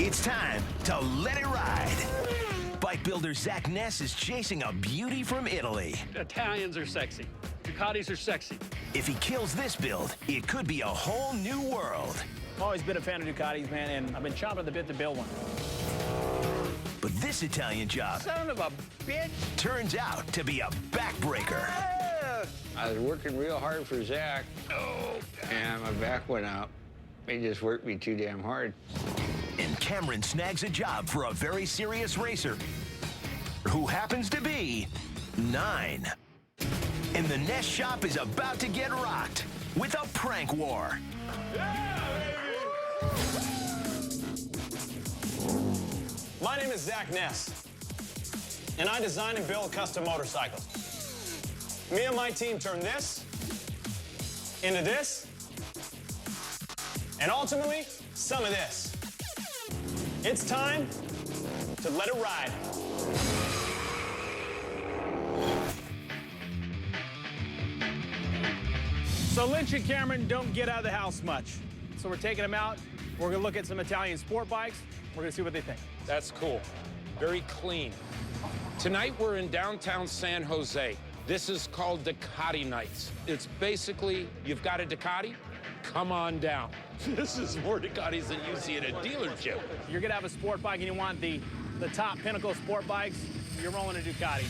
It's time to let it ride. Bike builder Zach Ness is chasing a beauty from Italy. Italians are sexy. Ducatis are sexy. If he kills this build, it could be a whole new world. I've always been a fan of Ducatis, man, and I've been chomping at the bit to build one. But this Italian job Son of a bitch. turns out to be a backbreaker. I was working real hard for Zach, and my back went out. He just worked me too damn hard. And Cameron snags a job for a very serious racer who happens to be 9. And the Ness shop is about to get rocked with a prank war. My name is Zach Ness, and I design and build custom motorcycles. Me and my team turn this into this, and ultimately, some of this. It's time to let it ride. So Lynch and Cameron don't get out of the house much. So we're taking them out. We're gonna look at some Italian sport bikes. We're gonna see what they think. That's cool. Very clean. Tonight we're in downtown San Jose. This is called Ducati Nights. It's basically, you've got a Ducati, come on down. This is more Ducatis than you see at a dealership. You're gonna have a sport bike and you want the top pinnacle sport bikes, you're rolling a Ducati.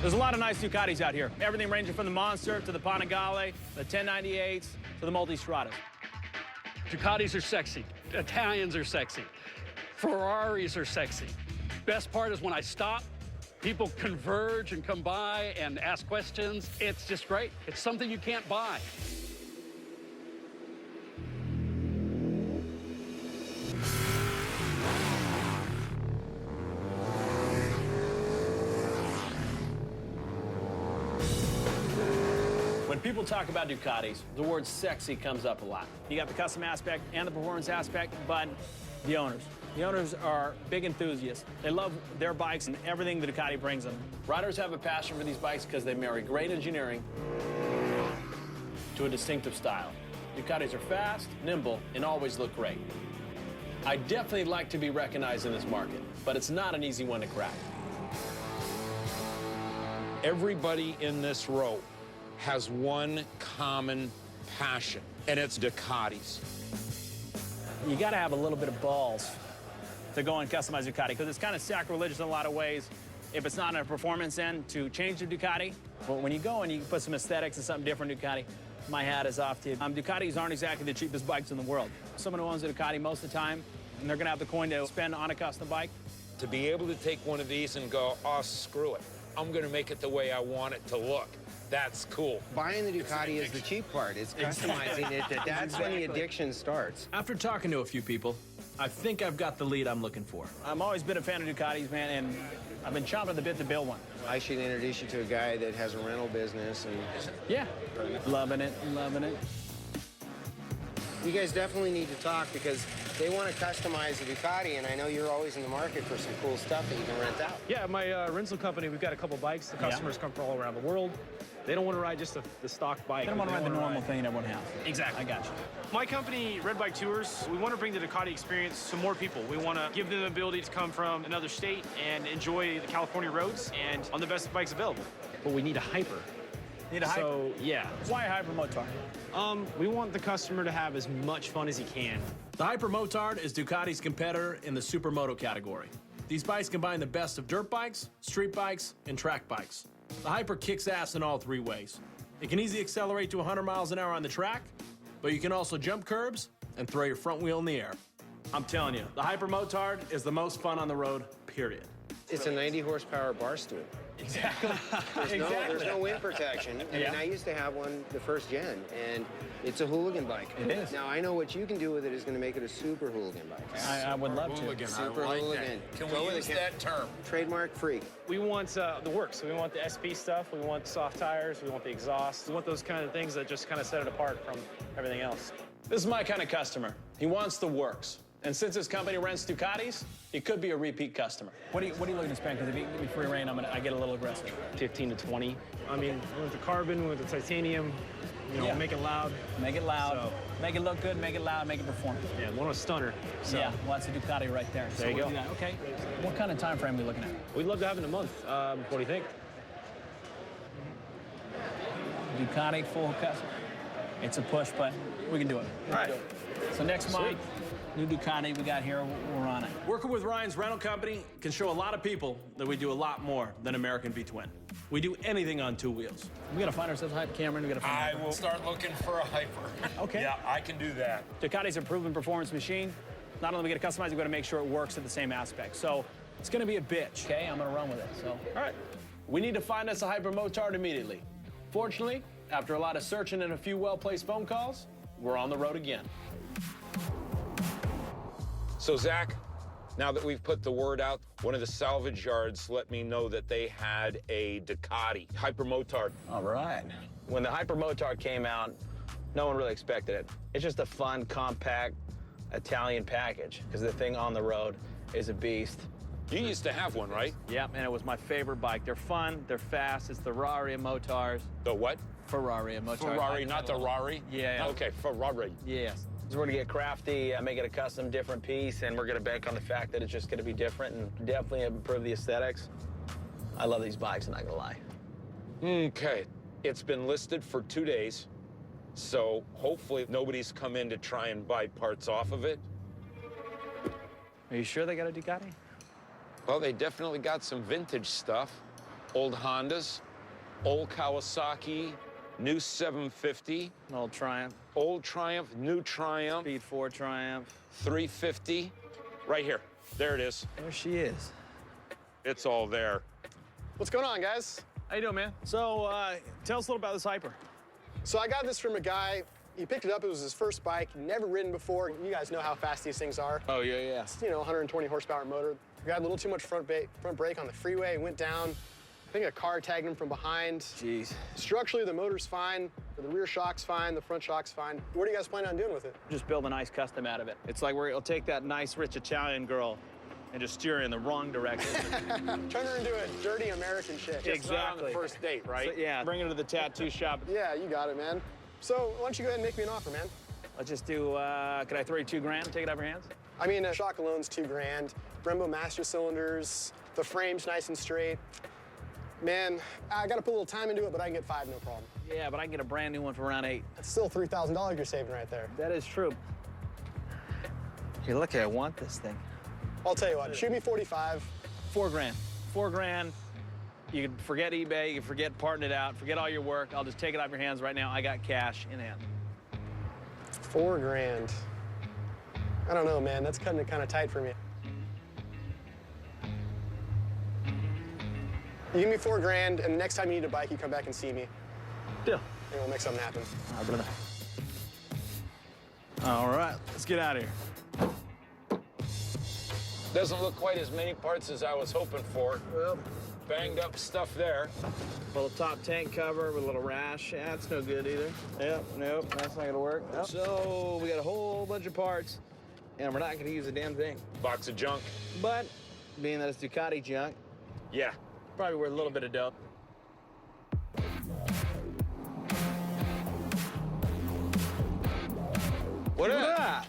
There's a lot of nice Ducatis out here. Everything ranging from the Monster to the Panigale, the 1098s to the Multistradas. Ducatis are sexy. Italians are sexy. Ferraris are sexy. Best part is when I stop, people converge and come by and ask questions. It's just great. It's something you can't buy. When people talk about Ducatis, the word sexy comes up a lot. You got the custom aspect and the performance aspect, but the owners. The owners are big enthusiasts. They love their bikes and everything the Ducati brings them. Riders have a passion for these bikes because they marry great engineering to a distinctive style. Ducatis are fast, nimble, and always look great. I definitely like to be recognized in this market, but it's not an easy one to crack. Everybody in this row has one common passion, and it's Ducatis. You got to have a little bit of balls to go and customize Ducati, because it's kind of sacrilegious in a lot of ways if it's not on a performance end to change the Ducati. But when you go and you put some aesthetics and something different Ducati, my hat is off to you. Ducatis aren't exactly the cheapest bikes in the world. Someone who owns a Ducati most of the time, and they're going to have the coin to spend on a custom bike. To be able to take one of these and go, oh, screw it. I'm going to make it the way I want it to look. That's cool. Buying the Ducati is the cheap part. It's customizing it. That's when the addiction starts. After talking to a few people, I think I've got the lead I'm looking for. I've always been a fan of Ducatis, man, and I've been chomping at the bit to build one. I should introduce you to a guy that has a rental business. And Yeah, loving it, loving it. you guys definitely need to talk because they want to customize a Ducati, and I know you're always in the market for some cool stuff that you can rent out. Yeah, my rental company, we've got a couple bikes. The customers come from all around the world. They don't want to ride just the stock bike. I don't want to ride the normal thing everyone has. Exactly. I got you. My company, Red Bike Tours, we want to bring the Ducati experience to more people. We want to give them the ability to come from another state and enjoy the California roads and on the best bikes available. But we need a hyper. Need a hyper? So, yeah. Why a Hypermotard? We want the customer to have as much fun as he can. The Hypermotard is Ducati's competitor in the supermoto category. These bikes combine the best of dirt bikes, street bikes, and track bikes. The Hyper kicks ass in all 3 ways. It can easily accelerate to 100 miles an hour on the track, but you can also jump curbs and throw your front wheel in the air. I'm telling you, the Hypermotard is the most fun on the road, period. It's a 90 horsepower bar stool. Exactly. There's no wind protection. And I used to have one, the first gen, and it's a hooligan bike. It is. Now, I know what you can do with it is going to make it a super hooligan bike. I would love to. Hooligan, Super I like hooligan. that. Can Go we with use it, that term? Trademark free. We want the works. We want the SP stuff. We want soft tires. We want the exhaust. We want those kind of things that just kind of set it apart from everything else. This is my kind of customer. He wants the works. And since this company rents Ducatis, it could be a repeat customer. What are you looking to spend? Because if you give me free reign, I get a little aggressive. 15 to 20. I mean, with the carbon, with the titanium, you know, Yeah. make it loud. Make it loud, So- make it look good, make it loud, make it perform. Yeah, want a stunner. So Yeah, well, that's a Ducati right there. There you we'll go. do that. Okay. What kind of time frame are we looking at? we'd love to have it in a month. What do you think? Ducati full custom. It's a push, but we can do it. All right. So next month, new Ducati we got here, we're on it. Working with Ryan's rental company can show a lot of people that we do a lot more than American V-twin. We do anything on two wheels. We gotta find ourselves a Hyper Cameron. We gotta find. I will start looking for a hyper. Okay. Yeah, I can do that. Ducati's a proven performance machine. Not only we gotta customize, we gotta make sure it works at the same aspect. So it's gonna be a bitch. Okay, I'm gonna run with it. So All right. We need to find us a Hypermotard immediately. Fortunately, after a lot of searching and a few well-placed phone calls, we're on the road again. So, Zach, now that we've put the word out, one of the salvage yards let me know that they had a Ducati Hypermotard. All right. When the Hypermotard came out, no one really expected it. It's just a fun, compact Italian package because the thing on the road is a beast. You used to have one, right? yeah, and it was my favorite bike. They're fun, they're fast. It's the Ferrari of Motars. The what? Ferrari of Motars. Ferrari, not the Rari? Yeah. Okay, Ferrari. Yes. So we're gonna get crafty, make it a custom, different piece, and we're gonna bank on the fact that it's just gonna be different and definitely improve the aesthetics. I love these bikes, I'm not gonna lie. Okay, it's been listed for 2 days, so hopefully nobody's come in to try and buy parts off of it. Are you sure they got a Ducati? Well, they definitely got some vintage stuff. Old Hondas, old Kawasaki, new 750, An old Triumph, old Triumph, new Triumph, Speed 4 Triumph. 350. Right here. There it is. There she is. It's all there. What's going on, guys? How you doing, man? So, tell us a little about this Hyper. So I got this from a guy. He picked it up. It was his first bike. Never ridden before. You guys know how fast these things are. Oh, yeah. You know, 120 horsepower motor. Got a little too much front brake on the freeway. Went down. I think a car tagged him from behind. Jeez. Structurally, the motor's fine. The rear shock's fine. The front shock's fine. What are you guys planning on doing with it? Just build a nice custom out of it. It's like we'll take that nice, rich Italian girl and just steer her in the wrong direction. Turn her into a dirty American chick. Not on the first date, right? So, yeah, bring her to the tattoo shop. Yeah, you got it, man. So why don't you go ahead and make me an offer, man? Let's just do, could I throw you $2,000 and take it out of your hands? I mean, a shock alone's $2,000. Brembo master cylinders. The frame's nice and straight. Man, I gotta put a little time into it, but I can get 5, no problem. Yeah, but I can get a brand new one for around 8. That's still $3,000 you're saving right there. That is true. You're lucky I want this thing. I'll tell you what, shoot me 45. $4,000. $4,000. You can forget eBay, you can forget parting it out, forget all your work. I'll just take it out of your hands right now. I got cash in hand. $4,000. I don't know, man. That's cutting it kind of tight for me. You give me $4,000, and the next time you need a bike, you come back and see me. Deal. And we'll make something happen. All right, brother. All right, let's get out of here. Doesn't look quite as many parts as I was hoping for. Well, Banged up stuff there. little top tank cover with a little rash. Yeah, that's no good either. Yep, nope, that's not gonna work. So we got a whole bunch of parts, and we're not gonna use a damn thing. Box of junk. But being that it's Ducati junk, Yeah. probably worth a little bit of dough. What up?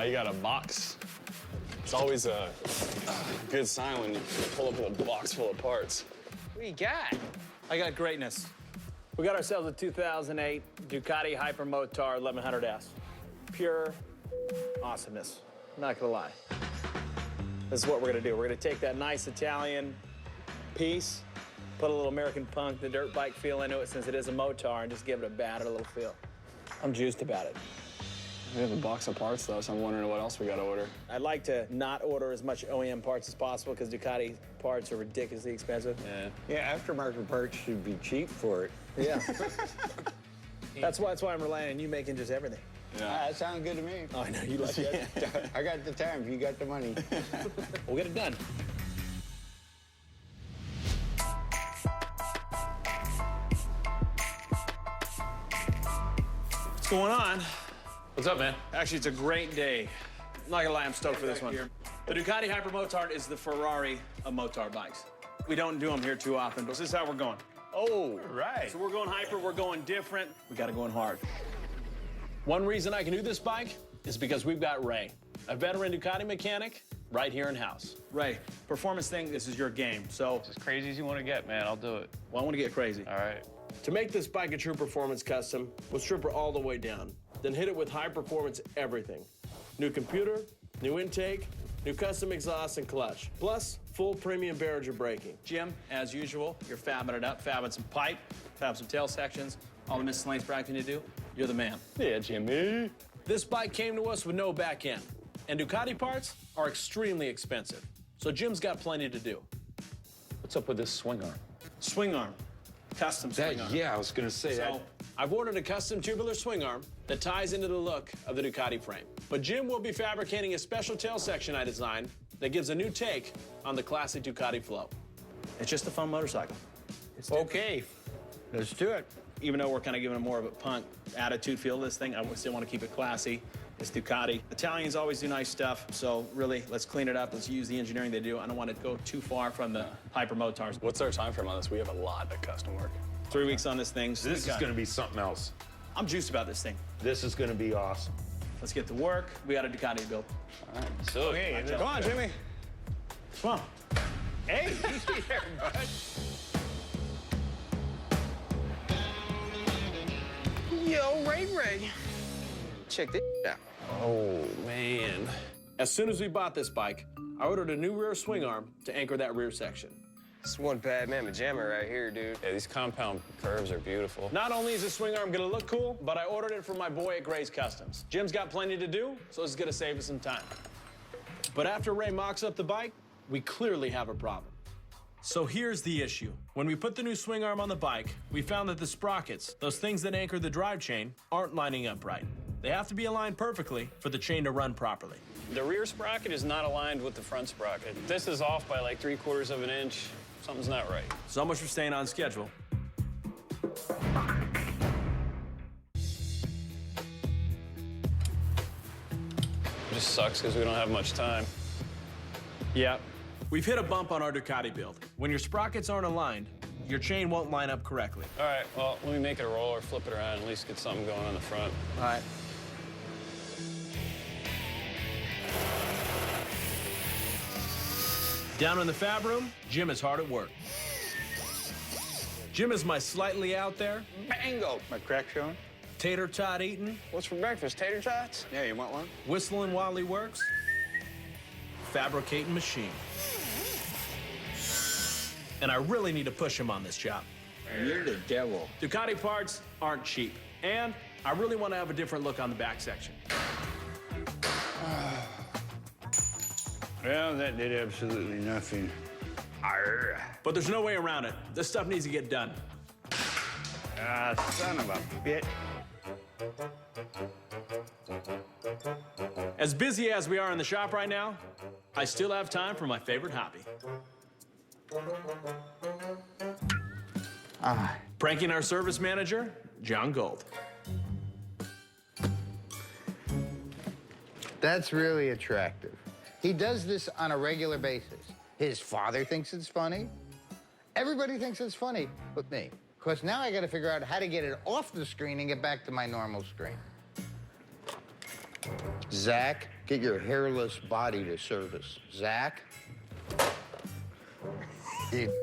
You got a box. It's always a good sign when you pull up with a box full of parts. What do you got? I got greatness. We got ourselves a 2008 Ducati Hypermotard 1100S. Pure awesomeness. Not gonna lie. This is what we're gonna do. We're gonna take that nice Italian piece, put a little American punk, the dirt bike feel into it since it is a Motar, and just give it a bad little feel. I'm juiced about it. We have a box of parts, though, so I'm wondering what else we gotta order. I'd like to not order as much OEM parts as possible because Ducati parts are ridiculously expensive. Yeah, aftermarket parts should be cheap for it. Yeah. That's why I'm relying on you making just everything. That sounds good to me. Oh, I know, you like that. I got the time if you got the money. We'll get it done. What's going on? What's up, man? Actually, it's a great day. I'm not gonna lie, I'm stoked for this one. The Ducati Hypermotard is the Ferrari of motard bikes. We don't do them here too often, but this is how we're going. Oh, right. So we're going hyper, we're going different. We gotta go in hard. One reason I can do this bike is because we've got Ray, a veteran Ducati mechanic, right here in-house. Ray, performance thing, this is your game, so. It's as crazy as you want to get, man. I'll do it. Well, I want to get crazy. All right. To make this bike a true performance custom, we'll strip her all the way down, then hit it with high-performance everything. New computer, new intake, new custom exhaust and clutch, plus full premium Behringer braking. Jim, as usual, you're fabbing it up, fabbing some pipe, fabbing some tail sections, all the miscellaneous braking you do, you're the man. Yeah, Jimmy. This bike came to us with no back end, and Ducati parts are extremely expensive, so Jim's got plenty to do. What's up with this swing arm? Swing arm, custom swing arm. Yeah, I was gonna say that. So, I've ordered a custom tubular swing arm that ties into the look of the Ducati frame. But Jim will be fabricating a special tail section I designed that gives a new take on the classic Ducati flow. It's just a fun motorcycle. Okay, let's do it. Even though we're kind of giving it more of a punk attitude feel to this thing, I still want to keep it classy. It's Ducati. Italians always do nice stuff, so really, let's clean it up. Let's use the engineering they do. I don't want to go too far from the Hypermotards. What's our time frame on this? We have a lot of custom work. 3 weeks on this thing. So This is gonna be something else. I'm juiced about this thing. This is gonna be awesome. Let's get to work. We got a Ducati to build. All right. So, Okay, Come on, Jimmy. Come on. hey, easy there, bud. Yo, Ray. Check this out. Oh, man. As soon as we bought this bike, I ordered a new rear swing arm to anchor that rear section. This one bad mamma jammer right here, dude. yeah, these compound curves are beautiful. Not only is the swing arm gonna look cool, but I ordered it for my boy at Gray's Customs. Jim's got plenty to do, so this is gonna save us some time. But after Ray mocks up the bike, we clearly have a problem. So here's the issue. When we put the new swing arm on the bike, we found that the sprockets, those things that anchor the drive chain, aren't lining up right. They have to be aligned perfectly for the chain to run properly. The rear sprocket is not aligned with the front sprocket. This is off by like 3/4 of an inch. Something's not right. So much for staying on schedule. It just sucks because we don't have much time. Yeah. We've hit a bump on our Ducati build. When your sprockets aren't aligned, your chain won't line up correctly. All right, well, let me make it a roll or flip it around, at least get something going on the front. All right. Down in the fab room, Jim is hard at work. Jim is my slightly out there, Bango. My crack showing? tater tot eating, What's for breakfast, tater tots? Yeah, you want one? whistling while he works, fabricating machine. And I really need to push him on this job. You're the devil. Ducati parts aren't cheap, and I really want to have a different look on the back section. Well, that did absolutely nothing. Arr. But there's no way around it. This stuff needs to get done. Ah, son of a bitch. As busy as we are in the shop right now, I still have time for my favorite hobby. Pranking our service manager, John Gold. That's really attractive. He does this on a regular basis. His father thinks it's funny. Everybody thinks it's funny but me. Because now I got to figure out how to get it off the screen and get back to my normal screen. Zach, get your hairless body to service. Zach? You...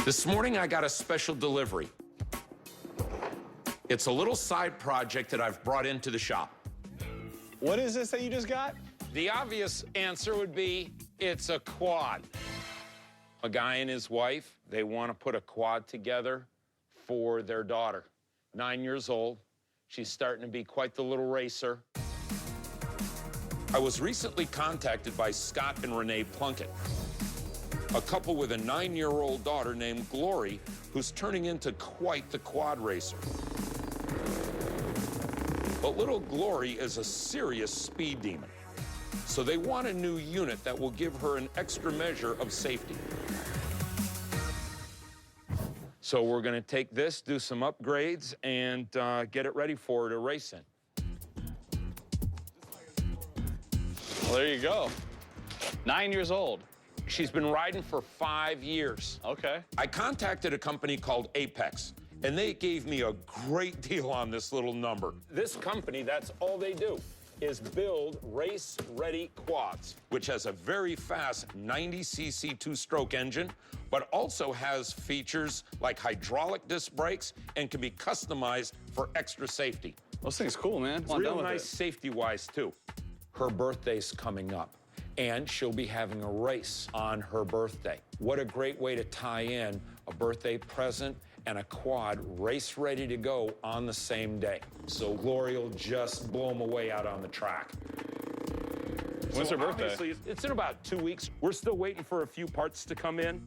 This morning, I got a special delivery. It's a little side project that I've brought into the shop. What is this that you just got? The obvious answer would be, it's a quad. A guy and his wife, they want to put a quad together for their daughter. 9 years old. She's starting to be quite the little racer. I was recently contacted by Scott and Renee Plunkett, a couple with a 9-year-old daughter named Glory, who's turning into quite the quad racer. But little Glory is a serious speed demon. So they want a new unit that will give her an extra measure of safety. So we're gonna take this, do some upgrades, and get it ready for her to race in. Well, there you go. 9 years old. She's been riding for 5 years. Okay. I contacted a company called Apex, and they gave me a great deal on this little number. This company, that's all they do, is build race-ready quads, which has a very fast 90cc two-stroke engine, but also has features like hydraulic disc brakes and can be customized for extra safety. Those things cool, man. It's real nice safety-wise, too. Her birthday's coming up, and she'll be having a race on her birthday. What a great way to tie in a birthday present and a quad race ready to go on the same day. So Glory will just blow them away out on the track. When's her birthday? Obviously, it's in about 2 weeks. We're still waiting for a few parts to come in.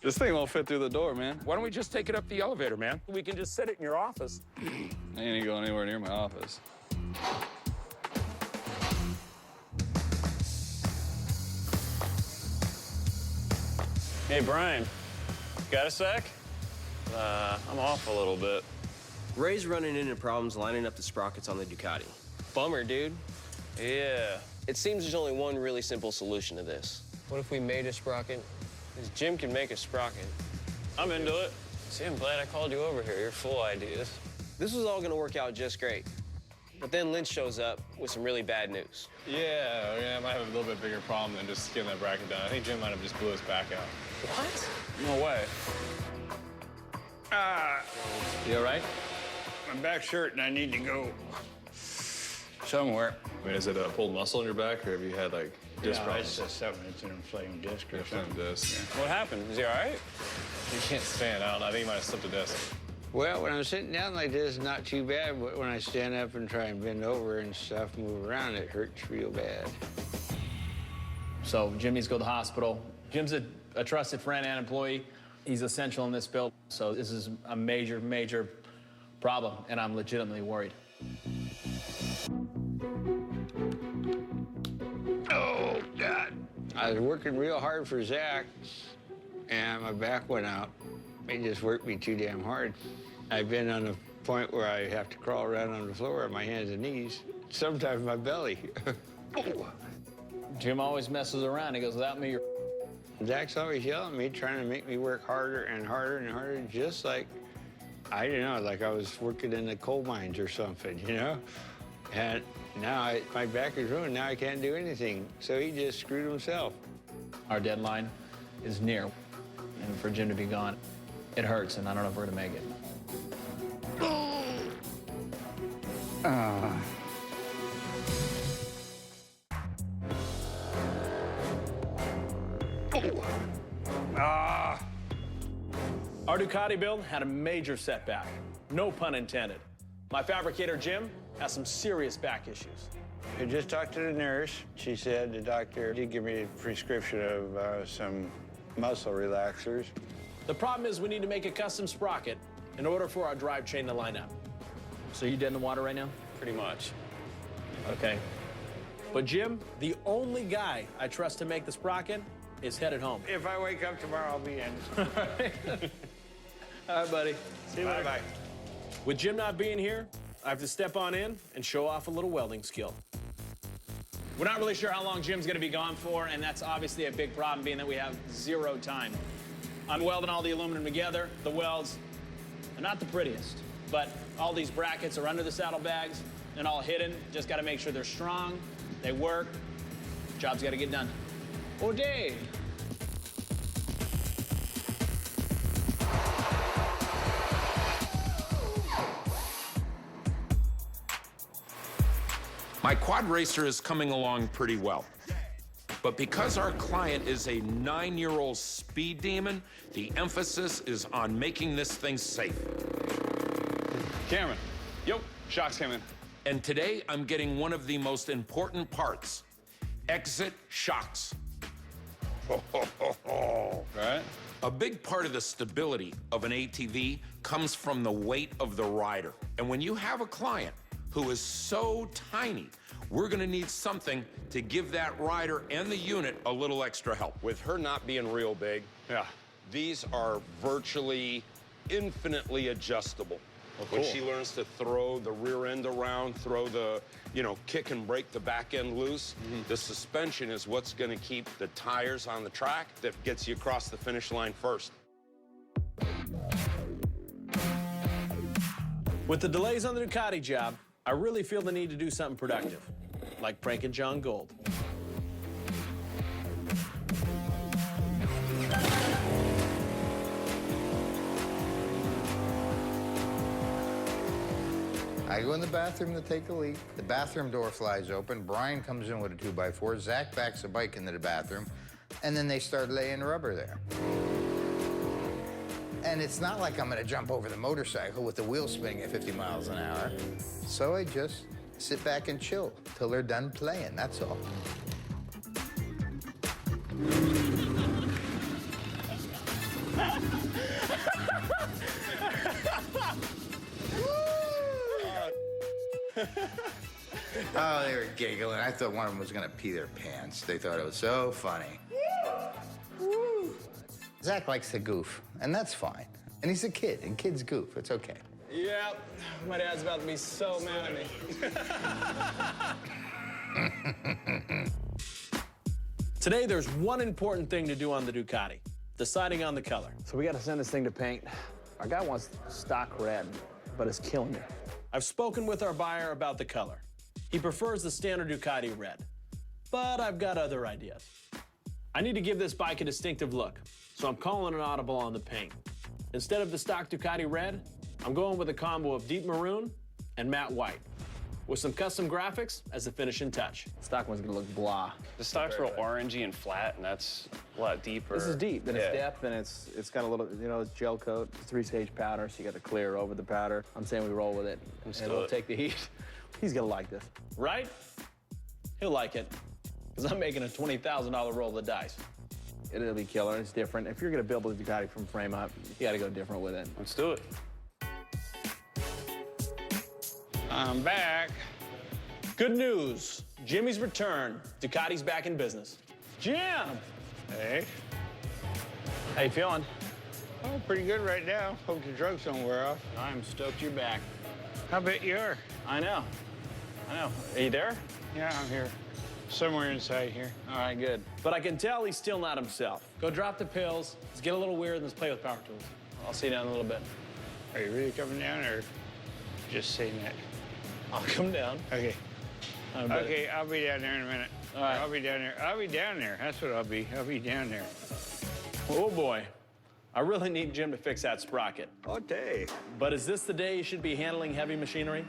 This thing won't fit through the door, man. Why don't we just take it up the elevator, man? We can just set it in your office. I ain't going anywhere near my office. Hey, Brian, got a sec? I'm off a little bit. Ray's running into problems lining up the sprockets on the Ducati. Bummer, dude. Yeah. It seems there's only one really simple solution to this. What if we made a sprocket? Because Jim can make a sprocket. I'm into it. See, I'm glad I called you over here. You're full of ideas. This was all gonna work out just great. But then Lynch shows up with some really bad news. Yeah, I might have a little bit bigger problem than just getting that bracket done. I think Jim might have just blew his back out. What? No way. You all right? My back's hurt and I need to go somewhere. I mean, is it a pulled muscle in your back, or have you had, like, disc problems? It's something. It's an inflamed disc or something. Disc. What happened? Is he all right? You can't stand. I don't know. I think you might have slipped a disc. Well, when I'm sitting down like this, not too bad, but when I stand up and try and bend over and stuff, move around, it hurts real bad. So Jim needs to go to the hospital. Jim's a trusted friend and employee. He's essential in this build. So this is a major, major problem, and I'm legitimately worried. Oh, God. I was working real hard for Zach, and my back went out. He just worked me too damn hard. I've been on a point where I have to crawl around on the floor on my hands and knees, sometimes my belly. Jim always messes around. He goes, without me, you're... Zach's always yelling at me, trying to make me work harder and harder and harder, just like, I don't know, like I was working in the coal mines or something, you know? And now my back is ruined. Now I can't do anything. So he just screwed himself. Our deadline is near, and for Jim to be gone, it hurts, and I don't know if we're gonna make it. Our Ducati build had a major setback. No pun intended. My fabricator, Jim, has some serious back issues. I just talked to the nurse. She said the doctor did give me a prescription of some muscle relaxers. The problem is we need to make a custom sprocket in order for our drive chain to line up. So you dead in the water right now? Pretty much. Okay. But Jim, the only guy I trust to make the sprocket is headed home. If I wake up tomorrow, I'll be in. All right, buddy. See you later. Bye-bye. With Jim not being here, I have to step on in and show off a little welding skill. We're not really sure how long Jim's gonna be gone for, and that's obviously a big problem being that we have 0 time. I'm welding all the aluminum together. The welds are not the prettiest, but all these brackets are under the saddlebags and all hidden. Just gotta make sure they're strong, they work. Job's gotta get done. Oh, Dave. My quad racer is coming along pretty well. But because our client is a 9-year-old speed demon, the emphasis is on making this thing safe. Cameron. Yep, shocks came in. And today, I'm getting one of the most important parts, exit shocks. Right. A big part of the stability of an ATV comes from the weight of the rider. And when you have a client who is so tiny, we're gonna need something to give that rider and the unit a little extra help. With her not being real big, these are virtually infinitely adjustable. When she learns to throw the rear end around, throw the, kick and break the back end loose, the suspension is what's gonna keep the tires on the track that gets you across the finish line first. With the delays on the Ducati job, I really feel the need to do something productive, like pranking John Gold. I go in the bathroom to take a leak. The bathroom door flies open. Brian comes in with a 2x4. Zach backs a bike into the bathroom, and then they start laying rubber there. And it's not like I'm gonna jump over the motorcycle with the wheel spinning at 50 miles an hour. So I just sit back and chill till they're done playing, that's all. Oh, they were giggling. I thought one of them was gonna pee their pants. They thought it was so funny. Zach likes to goof, and that's fine. And he's a kid, and kids goof. It's okay. Yep. My dad's about to be so mad at me. Today, there's one important thing to do on the Ducati, deciding on the color. So we got to send this thing to paint. Our guy wants stock red, but it's killing me. I've spoken with our buyer about the color. He prefers the standard Ducati red, but I've got other ideas. I need to give this bike a distinctive look, so I'm calling an audible on the paint. Instead of the stock Ducati red, I'm going with a combo of deep maroon and matte white, with some custom graphics as the finishing touch. Stock one's gonna look blah. The stock's real orangey and flat, and that's a lot deeper. This is deep, and it's depth, and it's got a little, it's gel coat, 3-stage powder, so you got to clear over the powder. I'm saying we roll with it, and it'll take the heat. He's gonna like this. Right? He'll like it, because I'm making a $20,000 roll of the dice. It'll be killer. It's different. If you're gonna build a Ducati from frame up, you got to go different with it. Let's do it. I'm back. Good news. Jimmy's returned. Ducati's back in business. Jim! Hey. How you feeling? Oh, pretty good right now. Hope the drugs don't wear off. I'm stoked you're back. How about you are? I know. Are you there? Yeah, I'm here. Somewhere inside here. All right, good. But I can tell he's still not himself. Go drop the pills. Let's get a little weird and let's play with power tools. I'll see you down in a little bit. Are you really coming down or just saying that? I'll come down. Okay. Okay, I'll be down there in a minute. All right. I'll be down there. I'll be down there. That's what I'll be. I'll be down there. Oh, boy. I really need Jim to fix that sprocket. Okay. But is this the day you should be handling heavy machinery?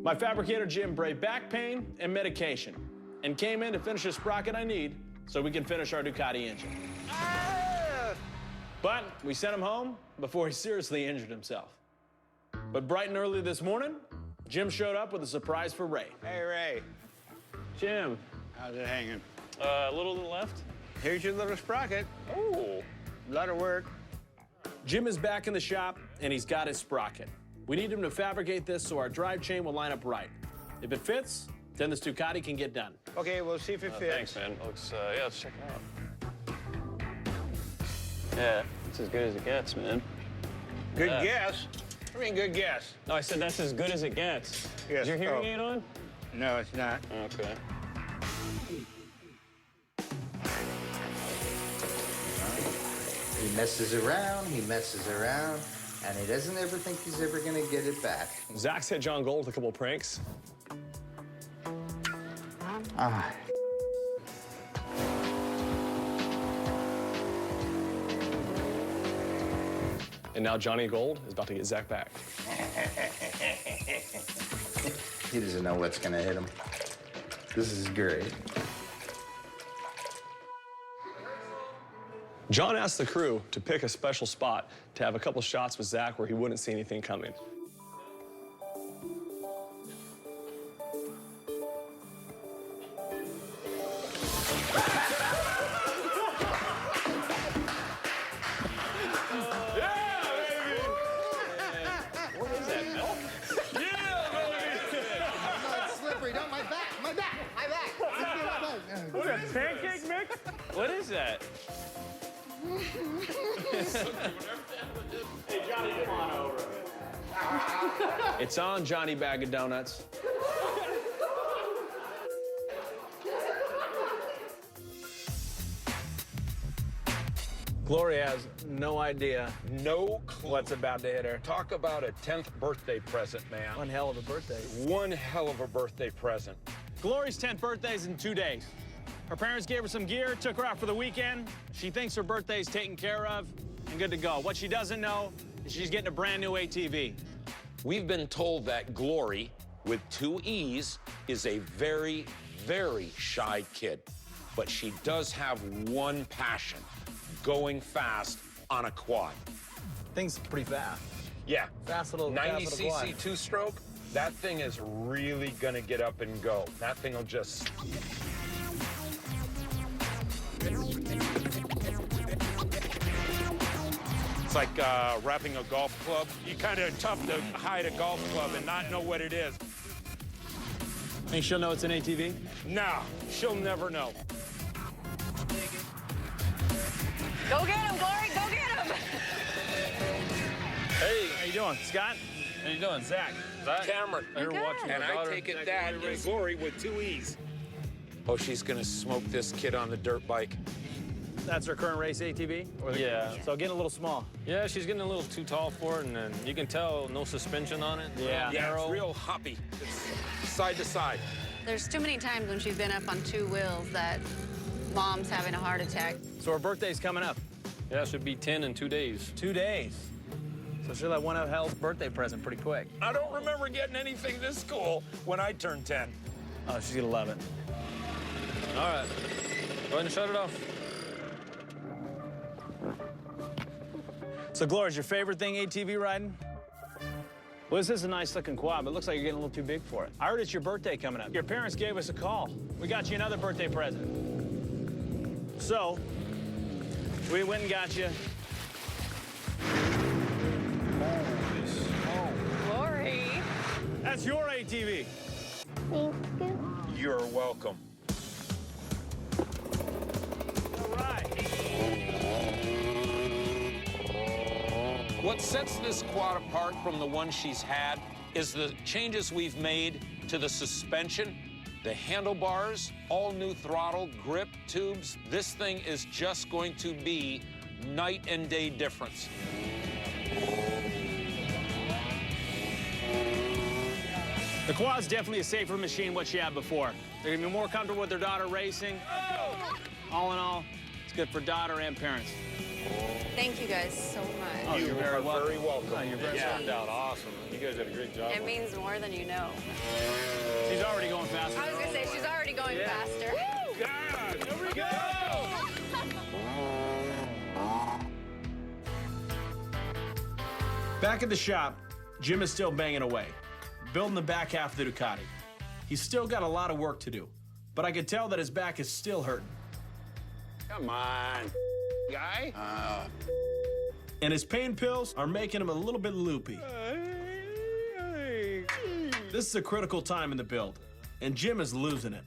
My fabricator Jim braved back pain and medication and came in to finish the sprocket I need so we can finish our Ducati engine. But we sent him home before he seriously injured himself. But bright and early this morning, Jim showed up with a surprise for Ray. Hey, Ray. Jim. How's it hanging? A little to the left. Here's your little sprocket. Oh. A lot of work. Jim is back in the shop, and he's got his sprocket. We need him to fabricate this so our drive chain will line up right. If it fits, then this Ducati can get done. Okay, we'll see if it fits. Thanks, man. Looks, yeah, let's check it out. Yeah, it's as good as it gets, man. Good guess. I mean, good guess. No, I said that's as good as it gets. Yes. Is your hearing aid on? No, it's not. Okay. He messes around, and he doesn't ever think he's ever gonna get it back. Zach's hit John Gold with a couple pranks. Ah. And now Johnny Gold is about to get Zach back. He doesn't know what's gonna hit him. This is great. John asked the crew to pick a special spot to have a couple shots with Zach where he wouldn't see anything coming. Hey, Johnny, come on over. It's on, Johnny Bag of Donuts. Gloria has no idea No clue. what's about to hit her. Talk about a 10th birthday present, man. One hell of a birthday. One hell of a birthday present. Gloria's 10th birthday is in 2 days. Her parents gave her some gear, took her out for the weekend. She thinks her birthday is taken care of and good to go. What she doesn't know is she's getting a brand new ATV. We've been told that Glory, with 2 E's, is a very, very shy kid. But she does have one passion, going fast on a quad. Thing's pretty fast. Yeah. Fast little 90 fast little quad. cc two-stroke, that thing is really gonna get up and go. That thing will just... It's like wrapping a golf club. You kind of tough to hide a golf club and not know what it is. Think she'll know it's an ATV? Nah, she'll never know. Go get him, Glory, go get him! Hey, how you doing? Scott? How you doing? Zach. Cameron. Good. And I take it that is Glory with 2 E's. Oh, she's gonna smoke this kid on the dirt bike. That's her current race ATV? Yeah. So getting a little small. Yeah, she's getting a little too tall for it, and then you can tell no suspension on it. Yeah. Yeah, it's real hoppy. It's side to side. There's too many times when she's been up on 2 wheels that Mom's having a heart attack. So her birthday's coming up. Yeah, it should be 10 in 2 days. 2 days. So she'll have one hell's birthday present pretty quick. I don't remember getting anything this cool when I turned 10. Oh, she's gonna love it. All right. Go ahead and shut it off. So, Gloria, is your favorite thing ATV riding? Well, this is a nice looking quad, but it looks like you're getting a little too big for it. I heard it's your birthday coming up. Your parents gave us a call. We got you another birthday present. So, we went and got you. Glory. That's your ATV. You're welcome. All right. What sets this quad apart from the one she's had is the changes we've made to the suspension, the handlebars, all new throttle, grip, tubes. This thing is just going to be night and day difference. The quad's definitely a safer machine than what she had before. They're gonna be more comfortable with their daughter racing. All in all, it's good for daughter and parents. Thank you guys so much. Oh, you're very welcome. Very welcome. Oh, you're very Turned out awesome. You guys did a great job. It means more than you know. She's already going faster. I was gonna say, she's already going faster. God, here we go! Back at the shop, Jim is still banging away, building the back half of the Ducati. He's still got a lot of work to do, but I could tell that his back is still hurting. Come on, guy. And his pain pills are making him a little bit loopy. This is a critical time in the build, and Jim is losing it.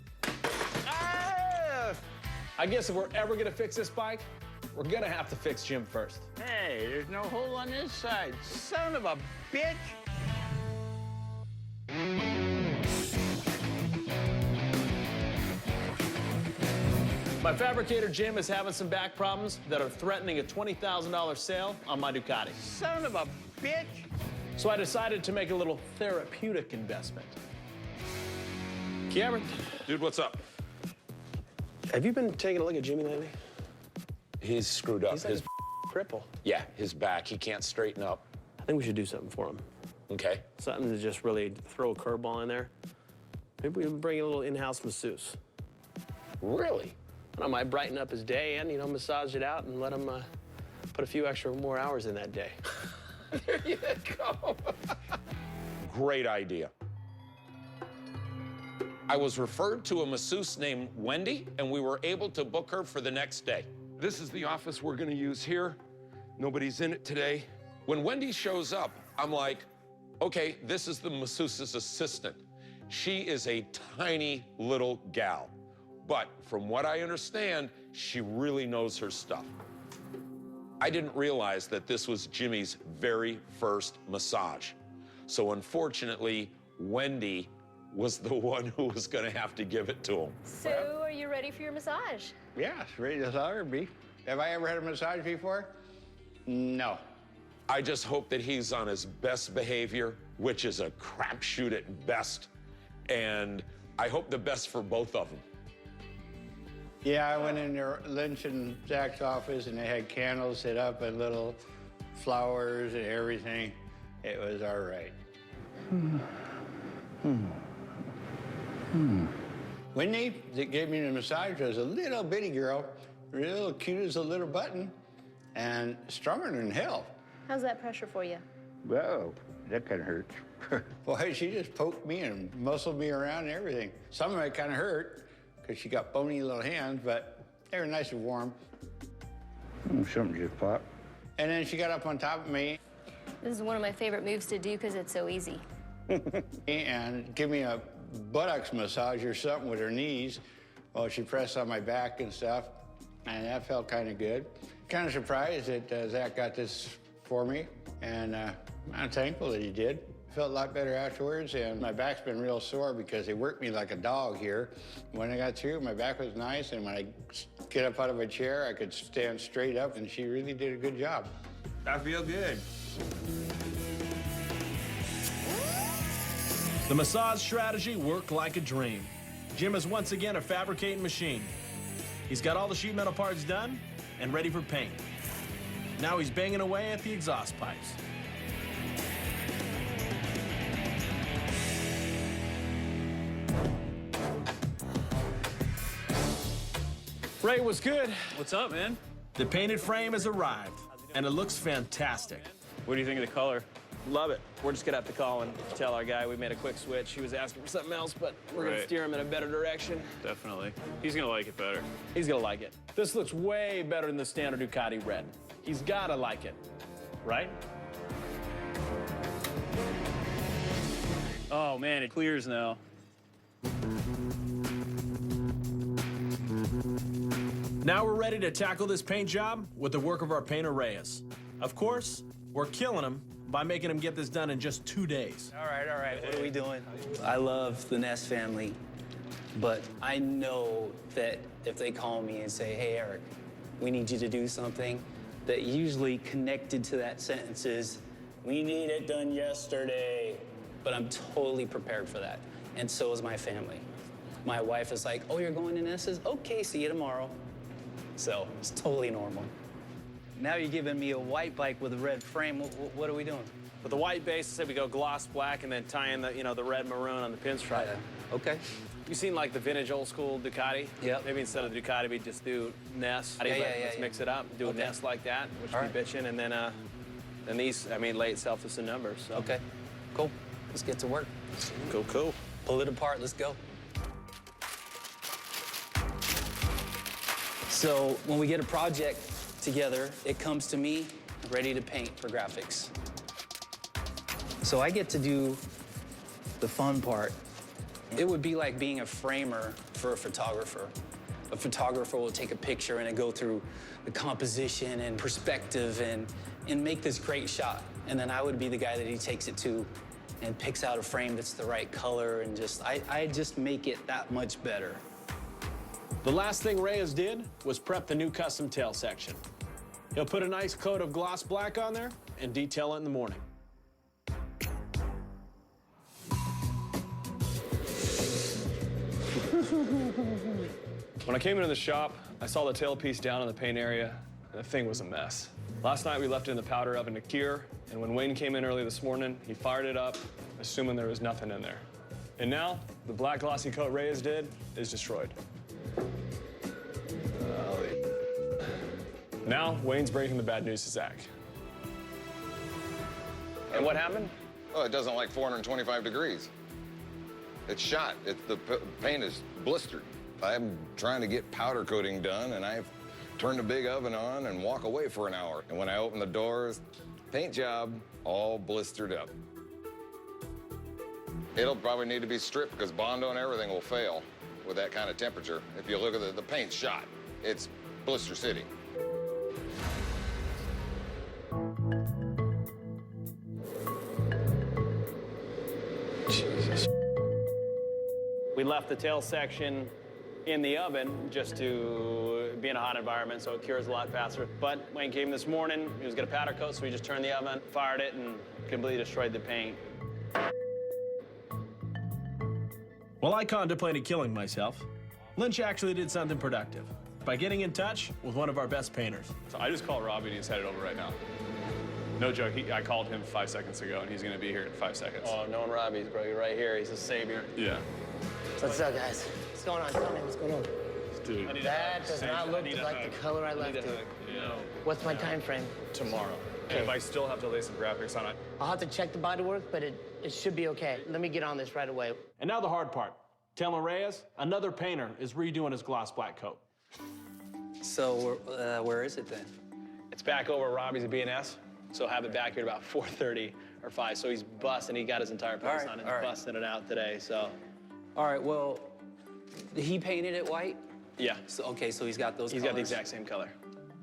I guess if we're ever gonna fix this bike, we're gonna have to fix Jim first. Hey, there's no hole on this side. Son of a bitch. My fabricator Jim is having some back problems that are threatening a $20,000 sale on my Ducati. Son of a bitch. So I decided to make a little therapeutic investment. Cameron. Dude, what's up? Have you been taking a look at Jimmy lately? He's screwed up. He's like a cripple. Yeah, his back. He can't straighten up. I think we should do something for him. Okay. Something to just really throw a curveball in there. Maybe we can bring in a little in-house masseuse. Really? I might brighten up his day and, massage it out and let him put a few extra more hours in that day. There you go. Great idea. I was referred to a masseuse named Wendy, and we were able to book her for the next day. This is the office we're gonna use here. Nobody's in it today. When Wendy shows up, I'm like, okay, this is the masseuse's assistant. She is a tiny little gal. But from what I understand, she really knows her stuff. I didn't realize that this was Jimmy's very first massage. So unfortunately, Wendy was the one who was gonna have to give it to him. So, are you ready for your massage? Yeah, it's ready to start, be. Have I ever had a massage before? No. I just hope that he's on his best behavior, which is a crapshoot at best, and I hope the best for both of them. Yeah, I went in there, Lynch and Zach's office, and they had candles set up and little flowers and everything. It was all right. Whitney, that gave me the massage, was a little bitty girl, real cute as a little button, and stronger than hell. How's that pressure for you? Whoa, that kind of hurts. Boy, she just poked me and muscled me around and everything. Some of it kind of hurt, because she got bony little hands, but they were nice and warm. Something just popped. And then she got up on top of me. This is one of my favorite moves to do because it's so easy. And give me a buttocks massage or something with her knees while she pressed on my back and stuff. And that felt kind of good. Kind of surprised that Zach got this for me. And I'm thankful that he did. Felt a lot better afterwards, and my back's been real sore because they worked me like a dog here. When I got through, my back was nice, and when I get up out of a chair, I could stand straight up, and she really did a good job. I feel good. The massage strategy worked like a dream. Jim is once again a fabricating machine. He's got all the sheet metal parts done and ready for paint. Now he's banging away at the exhaust pipes. Ray, what's good? What's up, man? The painted frame has arrived, and it looks fantastic. What do you think of the color? Love it. We're just gonna have to call and tell our guy we made a quick switch. He was asking for something else, but we're gonna Right. steer him in a better direction. Definitely. He's gonna like it better. He's gonna like it. This looks way better than the standard Ducati red. He's gotta like it, right? Oh, man, it clears now. Now we're ready to tackle this paint job with the work of our painter Reyes. Of course, we're killing him by making him get this done in just 2 days. All right, what are we doing? I love the Ness family, but I know that if they call me and say, hey, Eric, we need you to do something, that usually connected to that sentence is, we need it done yesterday. But I'm totally prepared for that, and so is my family. My wife is like, oh, you're going to Ness's? Okay, see you tomorrow. So it's totally normal. Now you're giving me a white bike with a red frame. What are we doing? With the white base, say we go gloss black and then tie in the, the red maroon on the pinstripe. Okay. You seen like the vintage old school Ducati? Yep. Maybe instead of the Ducati, we just do Ness. Let's mix it up, do a Ness like that, which would be bitchin', and then these, lay itself to some numbers. So. Okay, cool. Let's get to work. Cool. Pull it apart, let's go. So when we get a project together, it comes to me ready to paint for graphics. So I get to do the fun part. It would be like being a framer for a photographer. A photographer will take a picture and go through the composition and perspective and make this great shot. And then I would be the guy that he takes it to and picks out a frame that's the right color and I just make it that much better. The last thing Reyes did was prep the new custom tail section. He'll put a nice coat of gloss black on there and detail it in the morning. When I came into the shop, I saw the tailpiece down in the paint area, and the thing was a mess. Last night, we left it in the powder oven to cure, and when Wayne came in early this morning, he fired it up, assuming there was nothing in there. And now, the black glossy coat Reyes did is destroyed. Now, Wayne's breaking the bad news to Zach. And what happened? Oh, it doesn't like 425 degrees. It's shot. The paint is blistered. I'm trying to get powder coating done, and I've turned the big oven on and walk away for an hour. And when I open the doors, paint job all blistered up. It'll probably need to be stripped because Bondo and everything will fail with that kind of temperature. If you look at the paint's shot, it's blister city. left the tail section in the oven just to be in a hot environment, so it cures a lot faster. But Wayne came this morning, he was gonna powder coat, so we just turned the oven, fired it, and completely destroyed the paint. While I contemplated killing myself, Lynch actually did something productive by getting in touch with one of our best painters. So I just called Robbie and he's headed over right now. No joke, I called him 5 seconds ago and he's gonna be here in 5 seconds. Oh, knowing Robbie's, bro, you're right here. He's a savior. Yeah. What's up, guys? What's going on? Tell me, what's going on? Dude. That does not look like the color I left it. Yeah. What's my time frame? Tomorrow. Okay. If I still have to lay some graphics on it. I'll have to check the bodywork, but it should be okay. Let me get on this right away. And now the hard part. Telling Reyes, another painter is redoing his gloss black coat. So where is it then? It's back over at Robbie's at B&S, so have it back here at about 4:30 or 5. So he's busting. He got his entire place on it. He's busting it out today. So. All right. Well, he painted it white. Yeah. So, okay. So he's got those. He's colors. got the exact same color.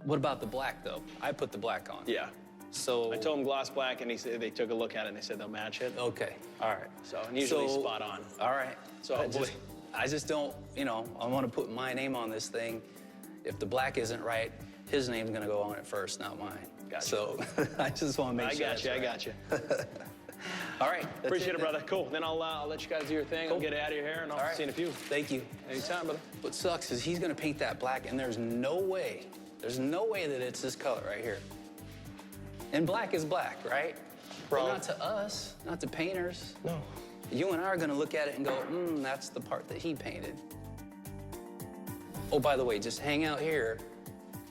What about the black though? I put the black on. Yeah. So I told him gloss black, and he said they took a look at it and they said they'll match it. Okay. All right. So and usually spot on. All right. So I just don't, I want to put my name on this thing. If the black isn't right, his name's gonna go on it first, not mine. Gotcha. So I just want to make sure. I got you. All right. Appreciate it, brother. Cool. Then I'll let you guys do your thing. I'll get out of your hair, and I'll see you in a few. Thank you. Anytime, brother. What sucks is he's gonna paint that black, and there's no way that it's this color right here. And black is black, right? Bro. But not to us, not to painters. No. You and I are gonna look at it and go, that's the part that he painted. Oh, by the way, just hang out here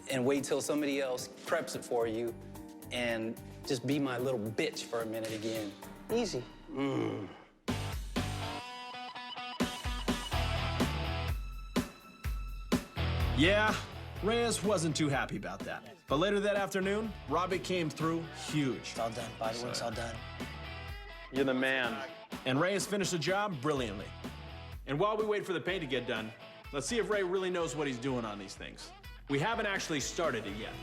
and wait till somebody else preps it for you and just be my little bitch for a minute again. Easy. Yeah, Reyes wasn't too happy about that. But later that afternoon, Robbie came through huge. It's all done. Bodywork's all done. You're the man. And Reyes finished the job brilliantly. And while we wait for the paint to get done, let's see if Ray really knows what he's doing on these things. We haven't actually started it yet.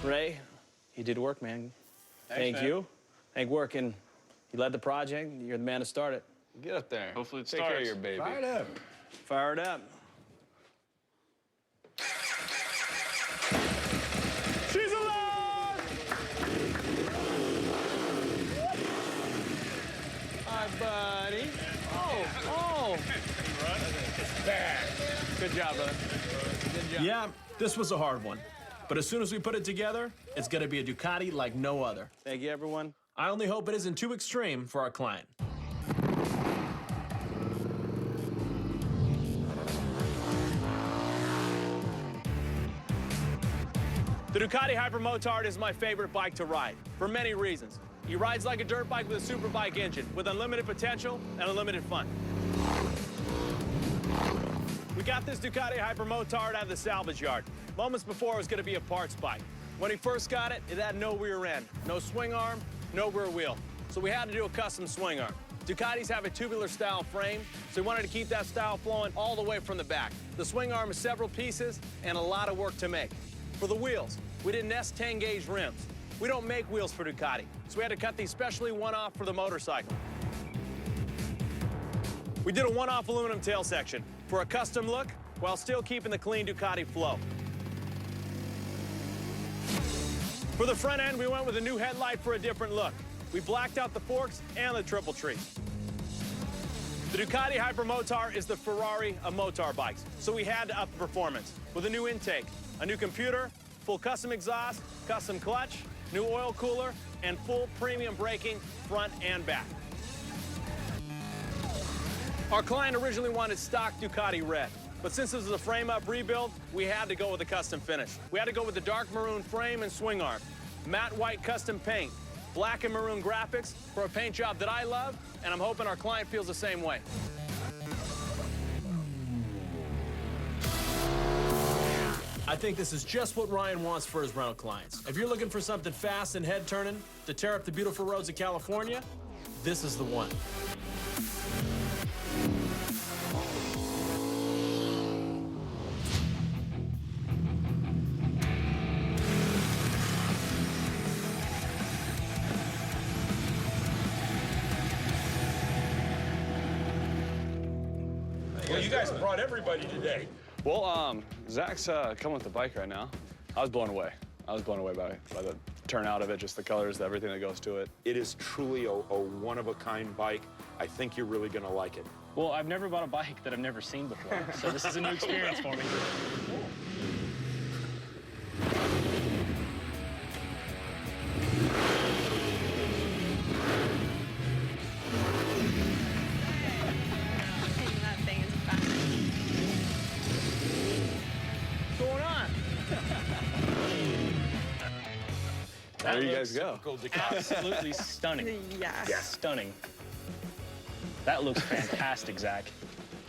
Ray, you did work, man. Thanks, man. You. Thank work, and you led the project. You're the man to start it. Get up there. Hopefully it Take starts. care of your baby. Fire it up. Fire it up. She's alive! Hi, buddy. Oh. Good job, brother. Good job. Yeah, this was a hard one. But as soon as we put it together, it's gonna be a Ducati like no other. Thank you, everyone. I only hope it isn't too extreme for our client. The Ducati Hypermotard is my favorite bike to ride, for many reasons. He rides like a dirt bike with a super bike engine, with unlimited potential and unlimited fun. We got this Ducati Hypermotard out of the salvage yard. Moments before it was gonna be a parts bike. When he first got it, it had no rear end, no swing arm, no rear wheel. So we had to do a custom swing arm. Ducatis have a tubular style frame, so we wanted to keep that style flowing all the way from the back. The swing arm is several pieces and a lot of work to make. For the wheels, we did Ness 10-gauge rims. We don't make wheels for Ducati, so we had to cut these specially one-off for the motorcycle. We did a one-off aluminum tail section for a custom look while still keeping the clean Ducati flow. For the front end, we went with a new headlight for a different look. We blacked out the forks and the triple tree. The Ducati Hypermotard is the Ferrari of motar bikes, so we had to up the performance with a new intake, a new computer, full custom exhaust, custom clutch, new oil cooler, and full premium braking front and back. Our client originally wanted stock Ducati red, but since this is a frame-up rebuild, we had to go with a custom finish. We had to go with the dark maroon frame and swing arm, matte white custom paint, black and maroon graphics for a paint job that I love, and I'm hoping our client feels the same way. I think this is just what Ryan wants for his rental clients. If you're looking for something fast and head-turning to tear up the beautiful roads of California, this is the one. you guys brought everybody today. Well, Zach's coming with the bike right now. I was blown away. I was blown away by the turnout of it, just the colors, everything that goes to it. It is truly a one-of-a-kind bike. I think you're really gonna like it. Well, I've never bought a bike that I've never seen before, so this is a new experience for me. That thing is fun. What's going on? There you guys go. Absolutely stunning. Yeah. Stunning. That looks fantastic, Zach.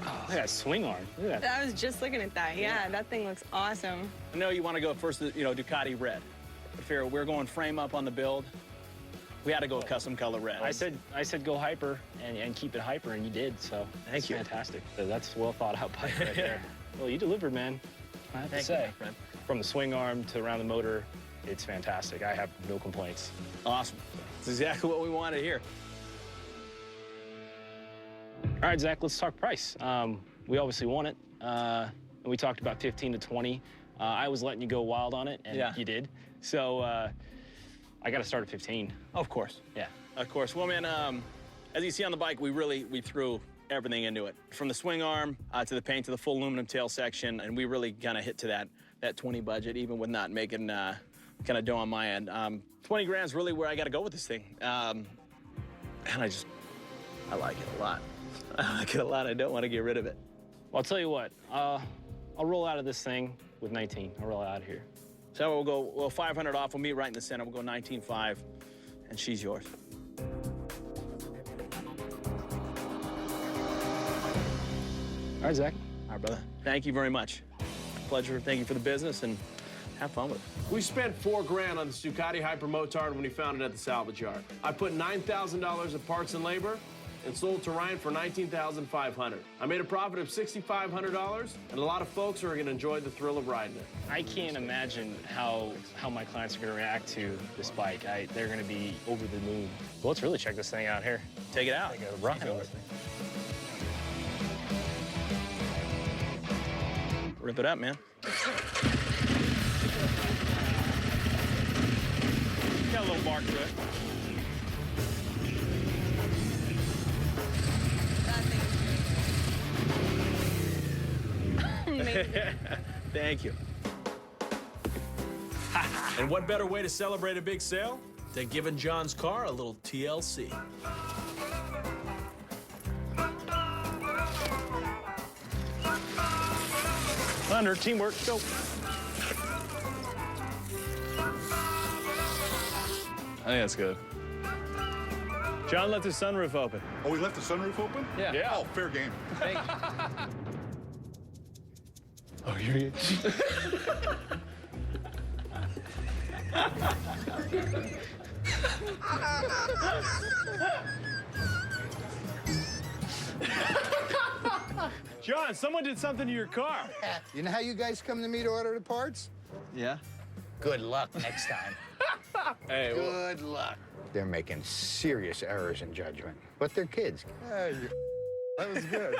Oh, look at that swing arm. Look at that. I was just looking at that. Yeah, that thing looks awesome. I know you want to go first, Ducati red. If we're going frame up on the build, we had to go custom color red. I said go hyper and keep it hyper, and you did. So Thank you. Fantastic. So that's well thought out bike right there. Well, you delivered, man. I have to Thank say, you, my friend. From the swing arm to around the motor, it's fantastic. I have no complaints. Awesome. That's exactly what we wanted to hear. All right, Zach, let's talk price. We obviously want it. And we talked about 15 to 20. I was letting you go wild on it, and you did. So I got to start at 15. Of course. Yeah. Of course. Well, man, as you see on the bike, we threw everything into it. From the swing arm to the paint to the full aluminum tail section, and we really kind of hit to that 20 budget, even with not making kind of dough on my end. 20 grand is really where I got to go with this thing. And I like it a lot. I like it a lot. I don't want to get rid of it. Well, I'll tell you what. I'll roll out of this thing with 19. I'll roll out of here. So we'll go 500 off. We'll meet right in the center. We'll go 19.5, and she's yours. All right, Zach. All right, brother. Thank you very much. Pleasure. Thank you for the business, and have fun with it. We spent $4 grand on this Ducati Hypermotard when we found it at the salvage yard. I put $9,000 of parts and labor and sold to Ryan for $19,500. I made a profit of $6,500, and a lot of folks are going to enjoy the thrill of riding it. I can't imagine how my clients are going to react to this bike. They're going to be over the moon. Well, let's really check this thing out here. Take it out. Take a ride on this thing. Rip it up, man. Got a little bark to it. Thank you. And what better way to celebrate a big sale than giving John's car a little TLC? Thunder, teamwork, go. I think that's good. John left his sunroof open. Oh, we left the sunroof open? Yeah. Oh, fair game. Thank you. Oh, here he John, someone did something to your car. You know how you guys come to me to order the parts? Yeah. Good luck next time. Hey, Good luck. They're making serious errors in judgment, but they're kids. That was good.